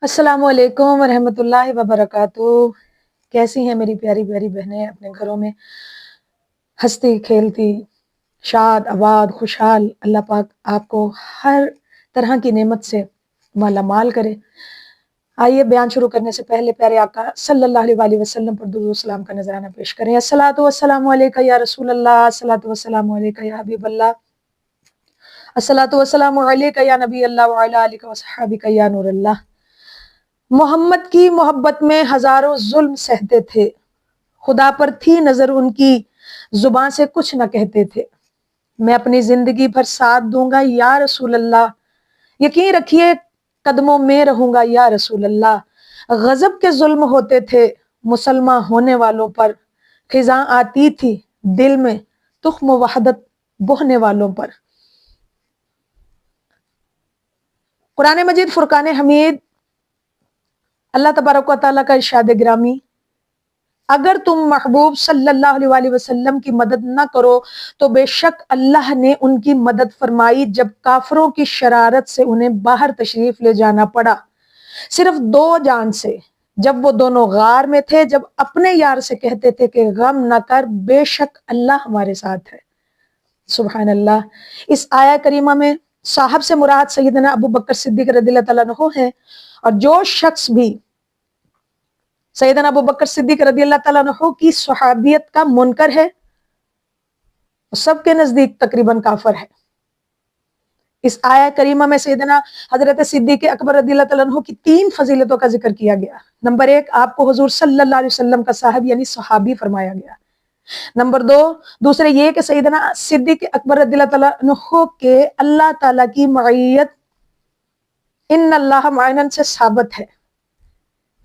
السلام علیکم ورحمۃ اللہ وبرکاتہ۔ کیسی ہیں میری پیاری پیاری بہنیں؟ اپنے گھروں میں ہنستی کھیلتی شاد آباد خوشحال اللہ پاک آپ کو ہر طرح کی نعمت سے مالا مال کرے۔ آئیے بیان شروع کرنے سے پہلے پیارے آقا صلی اللہ علیہ وآلہ وسلم پر درود و سلام کا نذرانہ پیش کریں۔ الصلاۃ والسلام علیکہ یا رسول اللہ، الصلاۃ والسلام علیکہ یا حبیب اللہ، الصلاۃ والسلام علیکہ یا نبی اللہ وعلی آلہ وصحبہ یا نور اللہ۔ محمد کی محبت میں ہزاروں ظلم سہتے تھے، خدا پر تھی نظر ان کی زباں سے کچھ نہ کہتے تھے۔ میں اپنی زندگی بھر ساتھ دوں گا یا رسول اللہ، یقین رکھیے قدموں میں رہوں گا یا رسول اللہ۔ غضب کے ظلم ہوتے تھے مسلمان ہونے والوں پر، خزاں آتی تھی دل میں تخم وحدت بونے والوں پر۔ قرآن مجید فرقان حمید اللہ تبارک و تعالیٰ کا ارشاد گرامی، اگر تم محبوب صلی اللہ علیہ وآلہ وسلم کی مدد نہ کرو تو بے شک اللہ نے ان کی مدد فرمائی جب کافروں کی شرارت سے انہیں باہر تشریف لے جانا پڑا، صرف دو جان سے، جب وہ دونوں غار میں تھے، جب اپنے یار سے کہتے تھے کہ غم نہ کر، بے شک اللہ ہمارے ساتھ ہے۔ سبحان اللہ۔ اس آیہ کریمہ میں صاحب سے مراد سیدنا ابو بکر صدیق رضی اللہ تعالیٰ عنہ ہیں، اور جو شخص بھی سیدنا ابو بکر صدیق رضی اللہ تعالیٰ عنہ کی صحابیت کا منکر ہے، سب کے نزدیک تقریباً کافر ہے۔ اس آیہ کریمہ میں سیدنا حضرت صدیق اکبر رضی اللہ تعالیٰ عنہ کی 3 فضیلتوں کا ذکر کیا گیا۔ نمبر 1، آپ کو حضور صلی اللہ علیہ وسلم کا صاحب یعنی صحابی فرمایا گیا۔ نمبر 2، دوسرے یہ کہ سیدنا صدیق اکبر رضی اللہ تعالیٰ عنہ کے اللہ تعالیٰ کی معیت ان اللہ معینن سے ثابت ہے۔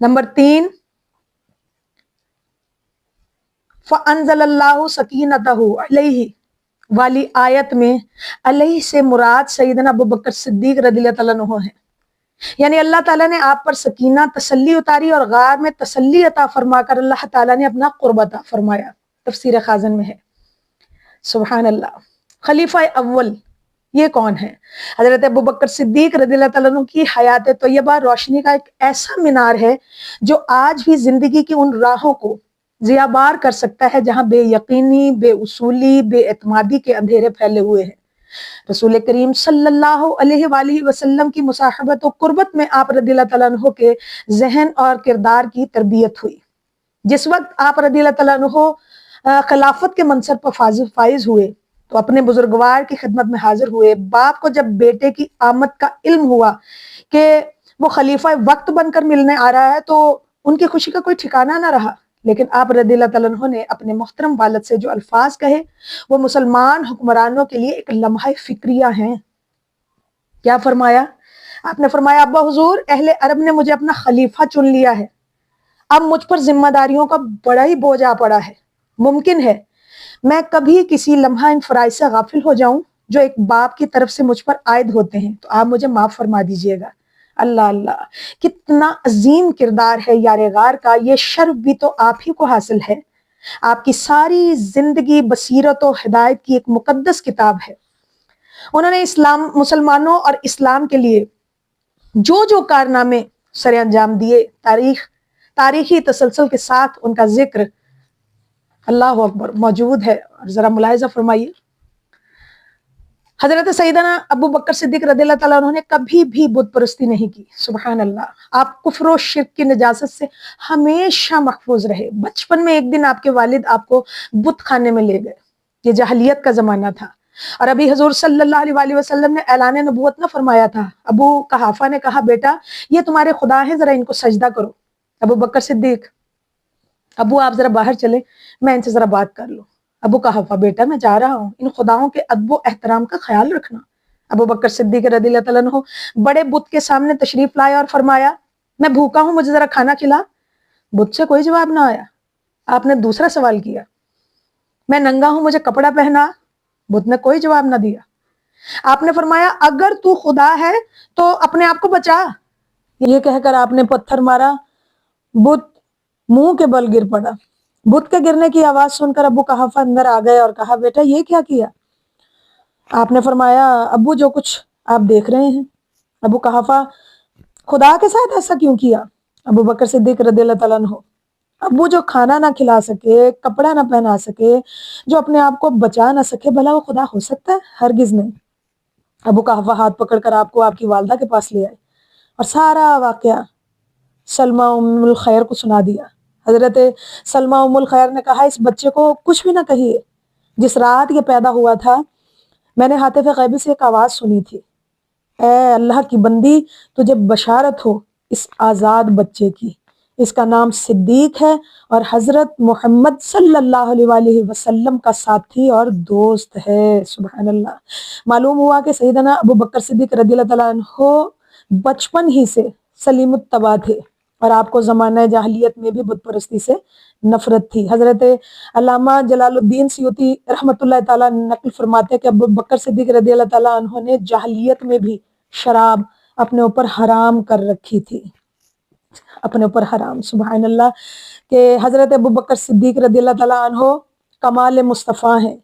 نمبر 3، فَأَنزَلَ اللَّهُ سَكِينَتَهُ عَلَيْهِ والی آیت میں علیہ سے مراد سیدنا ابو بکر صدیق رضی اللہ تعالیٰ عنہ ہے، یعنی اللہ تعالیٰ نے آپ پر سکینہ تسلی اتاری اور غار میں تسلی عطا فرما کر اللہ تعالیٰ نے اپنا قرب عطا فرمایا۔ تفسیر خازن میں ہے۔ سبحان اللہ۔ خلیفہ اول یہ کون ہے؟ حضرت ابو بکر صدیق رضی اللہ تعالیٰ عنہ کی حیات طیبہ روشنی کا ایک ایسا مینار ہے جو آج بھی زندگی کی ان راہوں کو ضیاء بار کر سکتا ہے جہاں بے یقینی، بے اصولی، بے اعتمادی کے اندھیرے پھیلے ہوئے ہیں۔ رسول کریم صلی اللہ علیہ وآلہ وسلم کی مصاحبت و قربت میں آپ رضی اللہ تعالیٰ عنہ کے ذہن اور کردار کی تربیت ہوئی۔ جس وقت آپ رضی اللہ تعالیٰ عنہ خلافت کے منصب پر فائز ہوئے تو اپنے بزرگوار کی خدمت میں حاضر ہوئے۔ باپ کو جب بیٹے کی آمد کا علم ہوا کہ وہ خلیفہ وقت بن کر ملنے آ رہا ہے تو ان کی خوشی کا کوئی ٹھکانہ نہ رہا، لیکن آپ رضی اللہ تعالیٰ عنہ نے اپنے محترم والد سے جو الفاظ کہے وہ مسلمان حکمرانوں کے لیے ایک لمحہ فکریہ ہیں۔ کیا فرمایا؟ آپ نے فرمایا، ابا حضور، اہل عرب نے مجھے اپنا خلیفہ چن لیا ہے، اب مجھ پر ذمہ داریوں کا بڑا ہی بوجھ آ پڑا ہے۔ ممکن ہے میں کبھی کسی لمحہ ان فرائض سے غافل ہو جاؤں جو ایک باپ کی طرف سے مجھ پر عائد ہوتے ہیں، تو آپ مجھے معاف فرما دیجئے گا۔ اللہ اللہ، کتنا عظیم کردار ہے یار غار کا۔ یہ شرف بھی تو آپ ہی کو حاصل ہے۔ آپ کی ساری زندگی بصیرت و ہدایت کی ایک مقدس کتاب ہے۔ انہوں نے مسلمانوں اور اسلام کے لیے جو کارنامے سر انجام دیے، تاریخی تسلسل کے ساتھ ان کا ذکر اللہ اکبر موجود ہے۔ اور ذرا ملاحظہ فرمائیے، حضرت سیدنا ابو بکر صدیق رضی اللہ تعالیٰ عنہ نے کبھی بھی بت پرستی نہیں کی۔ سبحان اللہ۔ آپ کفر و شرک کی نجاست سے ہمیشہ محفوظ رہے۔ بچپن میں ایک دن آپ کے والد آپ کو بت خانے میں لے گئے، یہ جاہلیت کا زمانہ تھا، اور ابھی حضور صلی اللہ علیہ وآلہ وسلم نے اعلان نبوت نہ فرمایا تھا۔ ابو قحافہ نے کہا، بیٹا یہ تمہارے خدا ہیں، ذرا ان کو سجدہ کرو۔ ابو بکر صدیق، ابو آپ ذرا باہر چلے، میں ان سے ذرا بات کر لوں۔ ابو قحافہ، بیٹا میں جا رہا ہوں، ان خداؤں کے ادب و احترام کا خیال رکھنا۔ ابو بکر صدیق رضی اللہ تعالیٰ عنہ بڑے بت کے سامنے تشریف لائے اور فرمایا، میں بھوکا ہوں، مجھے ذرا کھانا کھلا۔ بت سے کوئی جواب نہ آیا۔ آپ نے دوسرا سوال کیا، میں ننگا ہوں، مجھے کپڑا پہنا۔ بت نے کوئی جواب نہ دیا۔ آپ نے فرمایا، اگر تو خدا ہے تو اپنے آپ کو بچا۔ یہ کہہ کر آپ نے پتھر مارا، بت منہ کے بل گر پڑا۔ بت کے گرنے کی آواز سن کر ابو قحافہ اندر آ گئے اور کہا، بیٹا یہ کیا کیا؟ آپ نے فرمایا، ابو جو کچھ آپ دیکھ رہے ہیں۔ ابو قحافہ خدا کے ساتھ ایسا کیوں کیا؟ ابو بکر صدیق رضی اللہ تعالیٰ عنہ، اب وہ جو کھانا نہ کھلا سکے، کپڑا نہ پہنا سکے، جو اپنے آپ کو بچا نہ سکے، بھلا وہ خدا ہو سکتا ہے؟ ہرگز نہیں۔ ابو قحافہ ہاتھ پکڑ کر آپ کو آپ کی والدہ کے پاس لے آئے اور سارا واقعہ سلمہ ام الخیر کو سنا دیا۔ حضرت سلمہ ام الخیر نے کہا اس بچے کو کچھ بھی نہ کہیے، جس رات یہ پیدا ہوا تھا میں نے ہاتف غیبی سے ایک آواز سنی تھی، اے اللہ کی بندی، تجھے بشارت ہو اس آزاد بچے کی، اس کا نام صدیق ہے اور حضرت محمد صلی اللہ علیہ وآلہ وسلم کا ساتھی اور دوست ہے۔ سبحان اللہ۔ معلوم ہوا کہ سیدنا ابو بکر صدیق رضی اللہ تعالیٰ عنہ بچپن ہی سے سلیم الطبع تھے اور آپ کو زمانہ جاہلیت میں بھی بت پرستی سے نفرت تھی۔ حضرت علامہ جلال الدین سیوطی رحمۃ اللہ تعالیٰ نقل فرماتے ہیں کہ ابو بکر صدیق رضی اللہ تعالیٰ عنہ نے جاہلیت میں بھی شراب اپنے اوپر حرام کر رکھی تھی، اپنے اوپر حرام۔ سبحان اللہ۔ کہ حضرت ابو بکر صدیق رضی اللہ تعالیٰ عنہ کمال مصطفیٰ ہیں،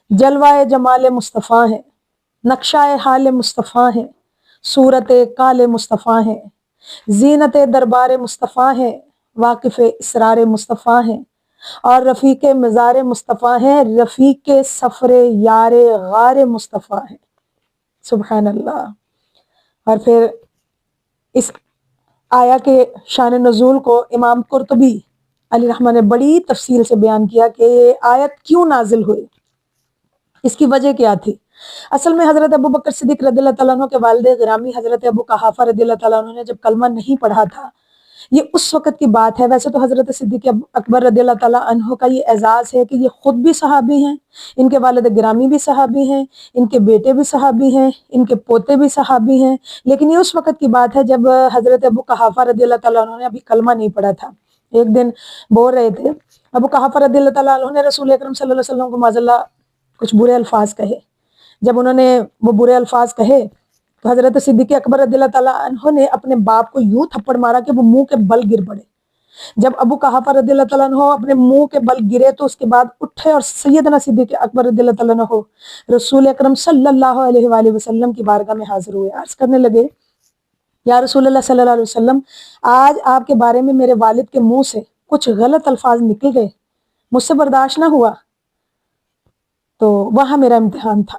جلوہ جمال مصطفیٰ ہیں، نقشہ حال مصطفیٰ ہیں، صورت کال مصطفیٰ ہیں، زینت دربار مصطفیٰ ہیں، واقف اسرار مصطفیٰ ہیں اور رفیق مزار مصطفیٰ ہیں، رفیق سفر یار غار مصطفیٰ ہیں۔ سبحان اللہ۔ اور پھر اس آیا کے شان نزول کو امام قرطبی علی رحمہ نے بڑی تفصیل سے بیان کیا کہ یہ آیت کیوں نازل ہوئی، اس کی وجہ کیا تھی۔ اصل میں حضرت ابو بکر صدیق رضی اللہ تعالیٰ عنہ کے والد گرامی حضرت ابو قحافہ رضی اللہ تعالیٰ عنہ نے جب کلمہ نہیں پڑھا تھا، یہ اس وقت کی بات ہے۔ ویسے تو حضرت صدیق اکبر رضی اللہ تعالیٰ عنہ کا یہ اعزاز ہے کہ یہ خود بھی صحابی ہیں، ان کے والد گرامی بھی صحابی ہیں، ان کے بیٹے بھی صحابی ہیں، ان کے پوتے بھی صحابی ہیں، لیکن یہ اس وقت کی بات ہے جب حضرت ابو قحافہ رضی اللہ تعالیٰ عنہ نے ابھی کلمہ نہیں پڑھا تھا۔ ایک دن بول رہے تھے، ابو قحافہ رضی اللہ تعالیٰ عنہ نے رسول اکرم صلی اللہ علیہ وسلم کو معاذاللہ کچھ برے الفاظ کہے۔ جب انہوں نے وہ برے الفاظ کہے تو حضرت صدیق اکبر رضی اللہ تعالیٰ عنہ نے اپنے باپ کو یوں تھپڑ مارا کہ وہ منہ کے بل گر پڑے۔ جب ابو قحافہ رضی اللہ تعالیٰ عنہ اپنے منہ کے بل گرے تو اس کے بعد اٹھے اور سیدنا صدیق اکبر رضی اللہ تعالیٰ عنہ رسول اکرم صلی اللہ علیہ وآلہ وسلم کی بارگاہ میں حاضر ہوئے، عرض کرنے لگے، یا رسول اللہ صلی اللہ علیہ وسلم، آج آپ کے بارے میں میرے والد کے منہ سے کچھ غلط الفاظ نکل گئے، مجھ سے برداشت نہ ہوا۔ تو وہاں میرا امتحان تھا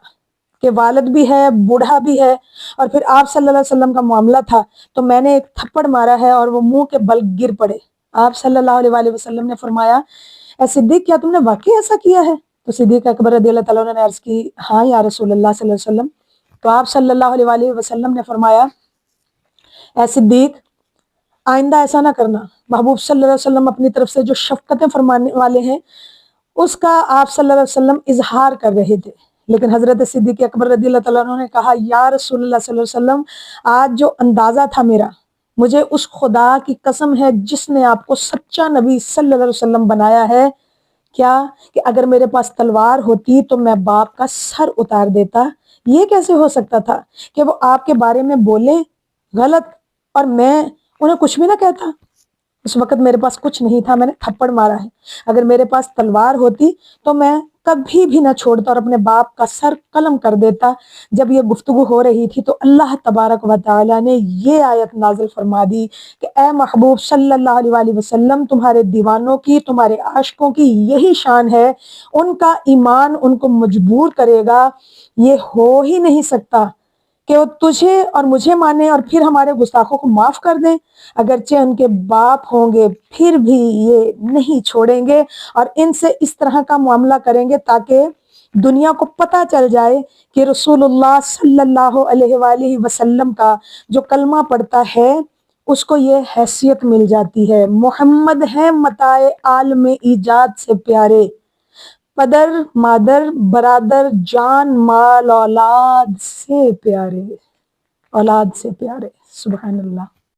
کہ والد بھی ہے، بوڑھا بھی ہے، اور پھر آپ صلی اللہ علیہ وسلم کا معاملہ تھا، تو میں نے ایک تھپڑ مارا ہے اور وہ منہ کے بل گر پڑے۔ آپ صلی اللہ علیہ وآلہ وسلم نے فرمایا، اے صدیق، کیا تم نے واقعی ایسا کیا ہے؟ تو صدیق اکبر رضی اللہ تعالیٰ عنہ نے عرض کی، ہاں یا رسول اللہ صلی اللہ علیہ وسلم۔ تو آپ صلی اللہ علیہ وآلہ وسلم نے فرمایا، اے صدیق، آئندہ ایسا نہ کرنا۔ محبوب صلی اللہ علیہ وسلم اپنی طرف سے جو شفقتیں فرمانے والے ہیں اس کا آپ صلی اللہ علیہ وسلم اظہار کر رہے تھے، لیکن حضرت صدیق اکبر رضی اللہ تعالیٰ عنہ نے کہا، یا رسول اللہ صلی اللہ علیہ وسلم، آج جو اندازہ تھا میرا، مجھے اس خدا کی قسم ہے جس نے آپ کو سچا نبی صلی اللہ علیہ وسلم بنایا ہے، کیا کہ اگر میرے پاس تلوار ہوتی تو میں باپ کا سر اتار دیتا۔ یہ کیسے ہو سکتا تھا کہ وہ آپ کے بارے میں بولیں غلط اور میں انہیں کچھ بھی نہ کہتا؟ اس وقت میرے پاس کچھ نہیں تھا، میں نے تھپڑ مارا ہے، اگر میرے پاس تلوار ہوتی تو میں کبھی بھی نہ چھوڑتا اور اپنے باپ کا سر قلم کر دیتا۔ جب یہ گفتگو ہو رہی تھی تو اللہ تبارک و تعالیٰ نے یہ آیت نازل فرما دی کہ اے محبوب صلی اللہ علیہ وآلہ وسلم، تمہارے دیوانوں کی، تمہارے عاشقوں کی یہی شان ہے، ان کا ایمان ان کو مجبور کرے گا، یہ ہو ہی نہیں سکتا کہ وہ تجھے اور مجھے مانیں اور پھر ہمارے گستاخوں کو معاف کر دیں، اگرچہ ان کے باپ ہوں گے پھر بھی یہ نہیں چھوڑیں گے اور ان سے اس طرح کا معاملہ کریں گے تاکہ دنیا کو پتہ چل جائے کہ رسول اللہ صلی اللہ علیہ وآلہ وسلم کا جو کلمہ پڑھتا ہے اس کو یہ حیثیت مل جاتی ہے۔ محمد ہیں متاع عالم ایجاد سے پیارے، پدر مادر برادر جان مال اولاد سے پیارے، اولاد سے پیارے۔ سبحان اللہ۔